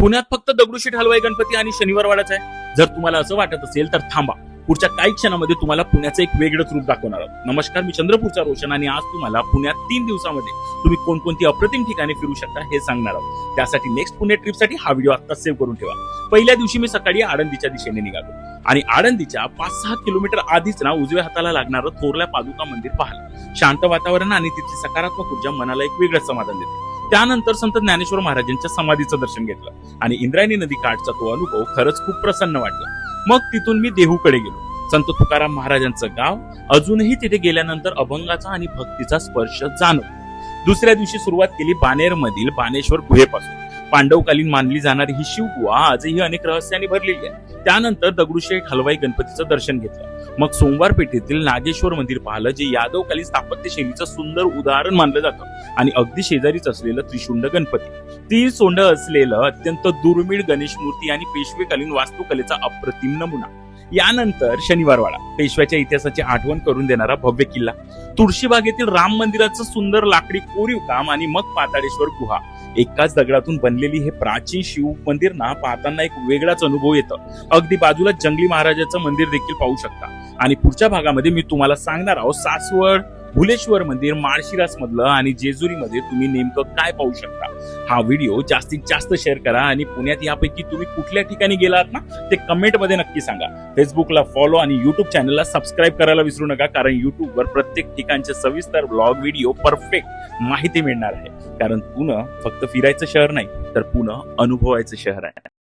पुण्यात फक्त दगडूशेठ हलवाई गणपती आणि शनिवारवाडाच आहे? जर तुम्हाला असं वाटत असेल तर थांबा, पुढच्या काही क्षणामध्ये तुम्हाला पुण्याचं एक वेगळंच रूप दाखवणार आहोत. नमस्कार, मी चंद्रपूरचा रोशन आणि आज तुम्हाला पुण्यात 3 दिवसामध्ये तुम्ही कोणकोणती अप्रतिम ठिकाणी फिरू शकता हे सांगणार आहोत. त्यासाठी नेक्स्ट पुणे ट्रिपसाठी हा व्हिडिओ आत्ताच सेव्ह करून ठेवा. पहिल्या दिवशी मी सकाळी आळंदीच्या दिशेने निघालो आणि आळंदीच्या 5-6 किलोमीटर आधीच ना उजव्या हाताला लागणारं थोरल्या पादुका मंदिर पाहिलं. शांत वातावरण आणि तिथली सकारात्मक ऊर्जा मनाला एक वेगळंच समाधान देते. त्यानंतर संत ज्ञानेश्वर महाराजांच्या समाधीचं दर्शन घेतलं आणि इंद्रायणी नदी काठचा तो अनुभव खरंच खूप प्रसन्न वाटला. मग तिथून मी देहूकडे गेलो. संत तुकाराम महाराजांचं गाव अजूनही तिथे गेल्यानंतर अभंगाचा आणि भक्तीचा स्पर्श जाणवतो. दुसऱ्या दिवशी सुरुवात केली बाणेर मधील बाणेश्वर गुहेपासून. पांडवकालीन मानली जाणारी ही शिवगुहा आजही अनेक रहस्यांनी भरलेली आहे. त्यानंतर दगडूशेठ हलवाई गणपतीचं दर्शन घेतलं. मग सोमवार पेठेतील नागेश्वर मंदिर पाहिलं, जे यादवकालीन स्थापत्य शैलीचं सुंदर उदाहरण मानलं जातं आणि अगदी शेजारीच असलेलं त्रिशुंड गणपती, 3 सोंड असलेलं अत्यंत दुर्मिळ गणेश मूर्ती आणि पेशवेकालीन वास्तुकलेचा अप्रतिम नमुना. यानंतर शनिवारवाडा, पेशव्याच्या इतिहासाची आठवण करून देणारा भव्य किल्ला, तुळशीबागेतील राम मंदिराचं सुंदर लाकडी कोरीव काम आणि मग पाताळेश्वर गुहा. एकाच दगडातून बनलेली हे प्राचीन शिव मंदिर ना पाहताना एक वेगळाच अनुभव येतो. अगदी बाजूला जंगली महाराजाचं मंदिर देखील पाहू शकता. आणि पुढच्या भागामध्ये मी तुम्हाला सांगणार आहोत सासवड, भुलेश्वर मंदिर, माळशिरस मधलं आणि जेजुरी मध्ये तुम्ही नेमकं काय पाहू शकता. हा व्हिडिओ जास्तीत जास्त शेअर करा आणि पुण्यात यापैकी तुम्ही कुठल्या ठिकाणी गेलात ना ते कमेंट मध्ये नक्की सांगा. फेसबुकला फॉलो आणि युट्यूब चॅनलला सबस्क्राईब करायला विसरू नका, कारण युट्यूबवर प्रत्येक ठिकाणचे सविस्तर ब्लॉग व्हिडिओ परफेक्ट माहिती मिळणार आहे. कारण पुणे फक्त फिरायचं शहर नाही तर पुणे अनुभवायचं शहर आहे.